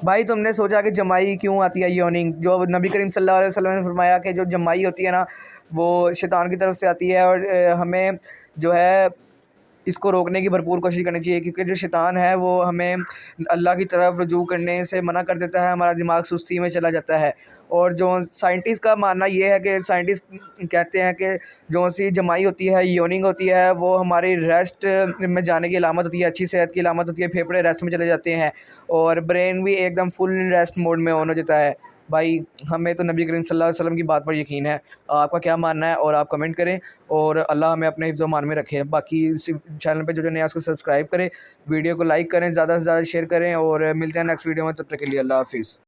भाई तुमने सोचा कि जमाई क्यों आती है यॉर्निंग? जो नबी करीम सल्लल्लाहु अलैहि वसल्लम ने फरमाया कि जो जमाई होती है ना, वो शैतान की तरफ से आती है। और हमें जो है इसको रोकने की भरपूर कोशिश करनी चाहिए, क्योंकि जो शैतान है वो हमें अल्लाह की तरफ रुजू करने से मना कर देता है, हमारा दिमाग सुस्ती में चला जाता है। और जो साइंटिस्ट का मानना ये है कि साइंटिस्ट कहते हैं कि जो सी जमाई होती है, योनिंग होती है, वो हमारी रेस्ट में जाने की अलामत होती है, अच्छी सेहत की अलामत होती है। फेफड़े रेस्ट में चले जाते हैं और ब्रेन भी एकदम फुल रेस्ट मोड में ऑन हो जाता है। भाई हमें तो नबी करीम सल्लल्लाहु अलैहि वसल्लम की बात पर यकीन है। आपका क्या मानना है और आप कमेंट करें। और अल्लाह हमें अपने हिफ्ज़ मान में रखे। बाकी इस चैनल पे जो नया उसको सब्सक्राइब करें, वीडियो को लाइक करें, ज़्यादा से ज़्यादा शेयर करें और मिलते हैं नेक्स्ट वीडियो में। तब तक के लिए अल्लाह हाफ़िज़।